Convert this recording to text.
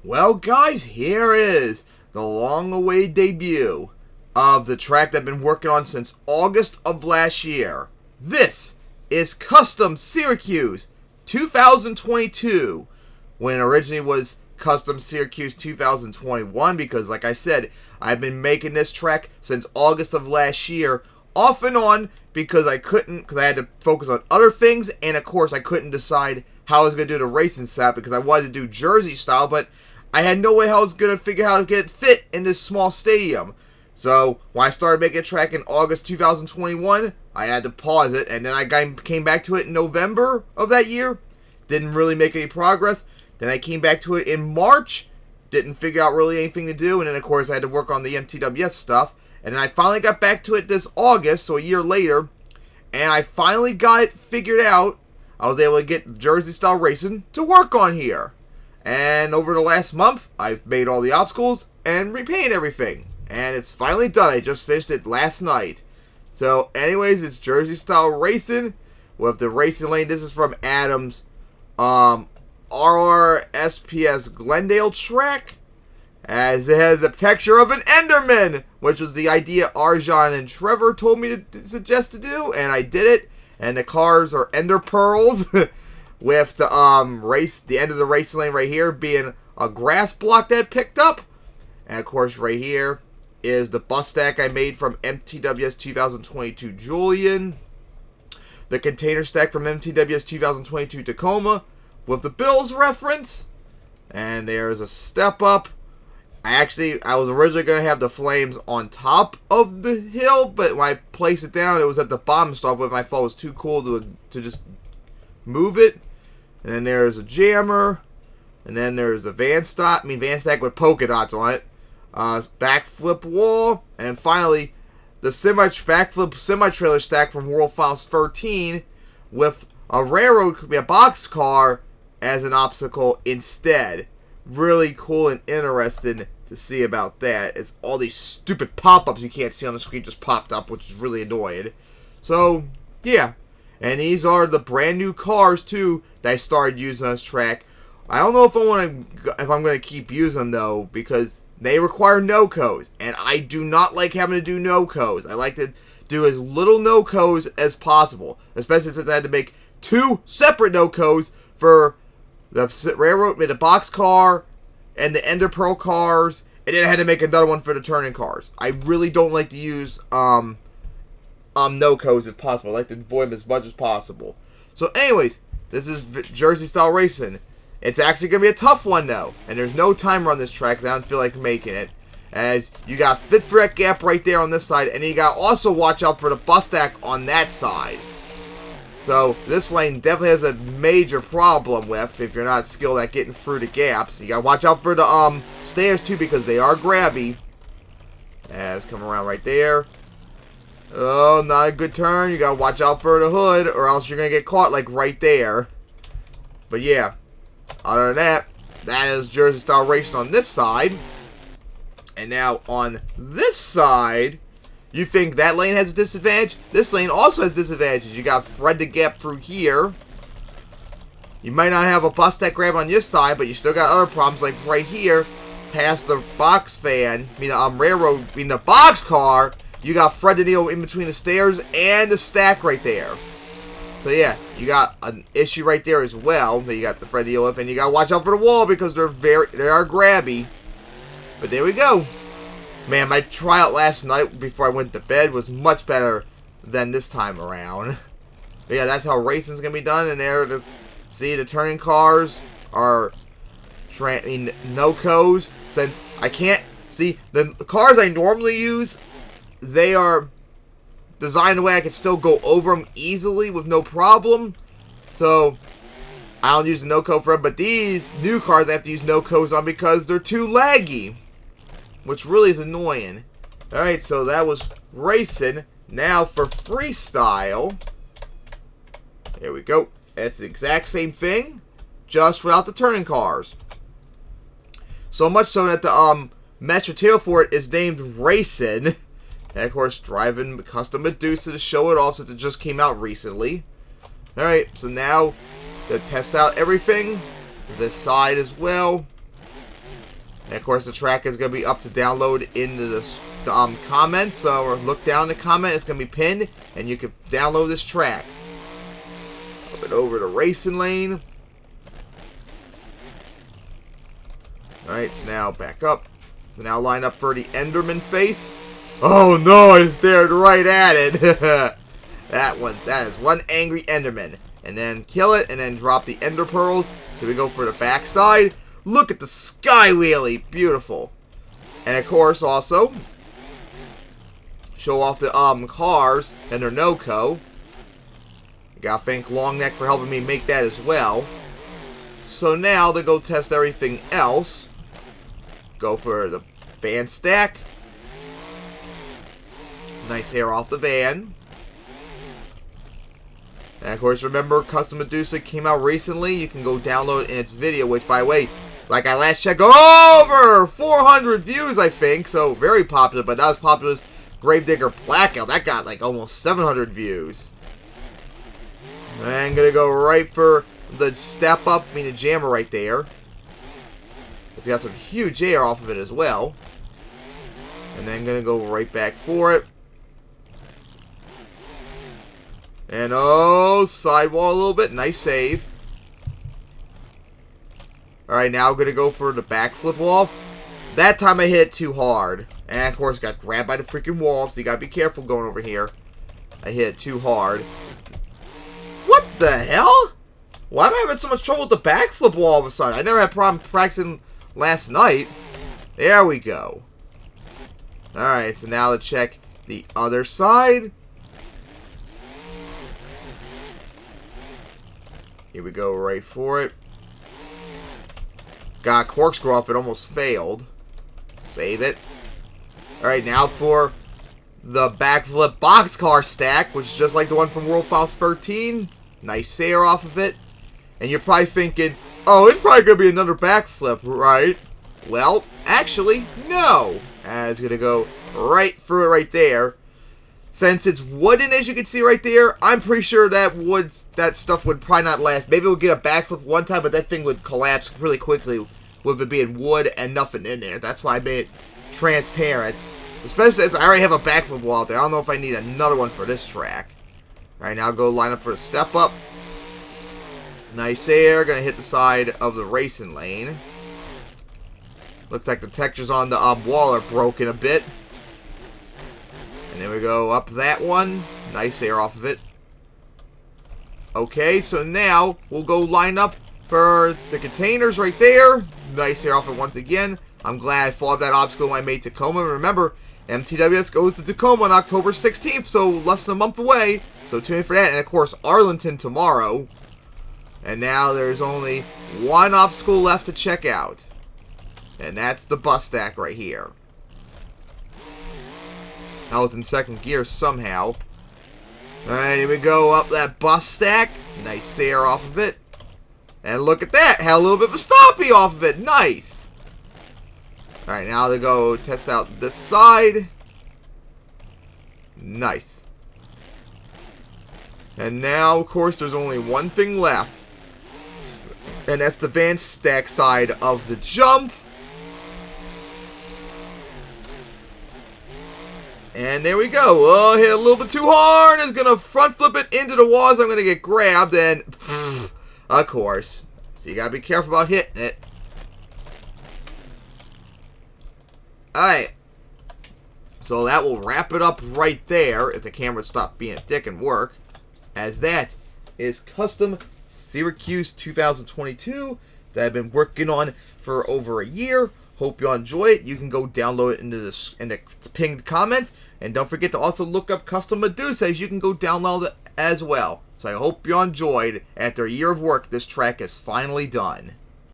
Well, guys, here is the long-awaited debut of the track that I've been working on since August of last year. This is Custom Syracuse 2022, when it originally was Custom Syracuse 2021, because like I said, I've been making this track since August of last year, off and on, because I had to focus on other things, and of course I couldn't decide how I was going to do the racing setup, because I wanted to do Jersey style, but I had no way how I was going to figure out how to get it fit in this small stadium. So, when I started making a track in August 2021, I had to pause it, and then I came back to it in November of that year. Didn't really make any progress. Then I came back to it in March. Didn't figure out really anything to do, and then of course I had to work on the MTWS stuff. And then I finally got back to it this August, so a year later, and I finally got it figured out. I was able to get Jersey style racing to work on here. And over the last month, I've made all the obstacles and repainted everything. And it's finally done. I just finished it last night. So anyways, it's Jersey style racing with the racing lane. This is from Adam's RoR SPS Glendale track, as it has a texture of an Enderman, which was the idea Arjan and Trevor told me to suggest to do, and I did it. And the cars are Ender Pearls, with the the end of the racing lane right here being a grass block that picked up, and of course right here is the bus stack I made from MTWS 2022 Julian, the container stack from MTWS 2022 Tacoma with the Bills reference, and there's a step up. I was originally going to have the flames on top of the hill, but when I placed it down, it was at the bottom to start with, and I thought it was too cool to just move it. And then there's a jammer, and then there's a van stack with polka dots on it, backflip wall, and finally the backflip semi-trailer stack from World Finals 13 with a boxcar as an obstacle instead. Really cool and interesting to see about that. It's all these stupid pop-ups you can't see on the screen just popped up, which is really annoying. So, yeah. And these are the brand new cars, too, that I started using on this track. I don't know if I'm going to keep using them, though, because they require no-codes. And I do not like having to do no-codes. I like to do as little no-codes as possible. Especially since I had to make two separate no-codes for the railroad, the box car, and the Ender Pearl cars, and then I had to make another one for the turning cars. I really don't like to use no-codes if possible. I like to avoid them as much as possible. So anyways, this is Jersey style racing. It's actually going to be a tough one though, and there's no timer on this track because I don't feel like making it. As you got fit for that gap right there on this side, and you got to also watch out for the bus stack on that side. So, this lane definitely has a major problem with if you're not skilled at getting through the gaps. You gotta watch out for the stairs too, because they are grabby. As come around right there. Oh, not a good turn. You gotta watch out for the hood, or else you're gonna get caught like right there. But yeah, other than that, that is Jersey style racing on this side. And now on this side, you think that lane has a disadvantage? This lane also has disadvantages. You got thread the gap through here. You might not have a bus stack grab on your side, but you still got other problems like right here, past the box fan, the box car. You got thread the needle in between the stairs and the stack right there. So yeah, you got an issue right there as well that you got the thread the needle with, and you gotta watch out for the wall because they are grabby. But there we go. Man, my tryout last night before I went to bed was much better than this time around. But yeah, that's how racing's going to be done. And there, the turning cars are no-codes. Since I can't, see, the cars I normally use, they are designed the way I can still go over them easily with no problem. So, I don't use the no-code for them. But these new cars I have to use no-codes on because they're too laggy, which really is annoying. Alright, so that was racing. Now for freestyle. Here we go. It's the exact same thing, just without the turning cars. So much so that the mesh material for it is named Racing. And of course, driving custom Medusa to show it off since it just came out recently. Alright, so now to test out everything. This side as well. And of course, the track is going to be up to download into the comments. Or look down the comment. It's going to be pinned. And you can download this track. Up and over to racing lane. Alright, so now back up. So now line up for the Enderman face. Oh no, I stared right at it. That is one angry Enderman. And then kill it, and then drop the Ender Pearls. So we go for the backside. Look at the sky wheelie. Beautiful. And of course, also, show off the cars and their no-co. Gotta thank Longneck for helping me make that as well. So now, to go test everything else, go for the van stack. Nice hair off the van. And of course, remember, Custom Medusa came out recently. You can go download in its video, which, by the way, like I last checked, over 400 views, I think. So, very popular, but not as popular as Gravedigger Blackout. That got, like, almost 700 views. And I'm going to go right for the step up, the jammer right there. It's got some huge air off of it as well. And then I'm going to go right back for it. And oh, sidewall a little bit. Nice save. Alright, now I'm going to go for the backflip wall. That time I hit it too hard. And of course, got grabbed by the freaking wall. So you got to be careful going over here. I hit it too hard. What the hell? Why am I having so much trouble with the backflip wall all of a sudden? I never had a problem practicing last night. There we go. Alright, so now let's check the other side. Here we go, right for it. Got corkscrew off, it almost failed. Save it. Alright, now for the backflip boxcar stack, which is just like the one from World Finals 13. Nice sair off of it. And you're probably thinking, oh, it's probably going to be another backflip, right? Well, actually, no. It's going to go right through it right there. Since it's wooden, as you can see right there, I'm pretty sure that stuff would probably not last. Maybe we'll get a backflip one time, but that thing would collapse really quickly with it being wood and nothing in there. That's why I made it transparent. Especially since I already have a backflip wall out there. I don't know if I need another one for this track. Alright, now go line up for a step up. Nice air. Gonna hit the side of the racing lane. Looks like the textures on the wall are broken a bit. And then we go up that one. Nice air off of it. Okay, so now we'll go line up for the containers right there. Nice air off it once again. I'm glad I fought that obstacle when I made Tacoma. Remember, MTWS goes to Tacoma on October 16th, so less than a month away. So tune in for that. And of course, Arlington tomorrow. And now there's only one obstacle left to check out. And that's the bus stack right here. I was in second gear somehow. Alright, here we go up that bus stack. Nice sair off of it. And look at that. Had a little bit of a stompy off of it. Nice. Alright, now to go test out this side. Nice. And now, of course, there's only one thing left. And that's the van stack side of the jump. And there we go. Oh, hit a little bit too hard. It's going to front flip it into the walls. I'm going to get grabbed. And, of course. So you got to be careful about hitting it. Alright. So that will wrap it up right there. If the camera would stop being a dick and work. As that is Custom Syracuse 2022 that I've been working on for over a year. Hope you all enjoy it. You can go download it in the pinned comments. And don't forget to also look up Custom Medusa, as you can go download it as well. So I hope you all enjoyed. After a year of work, this track is finally done.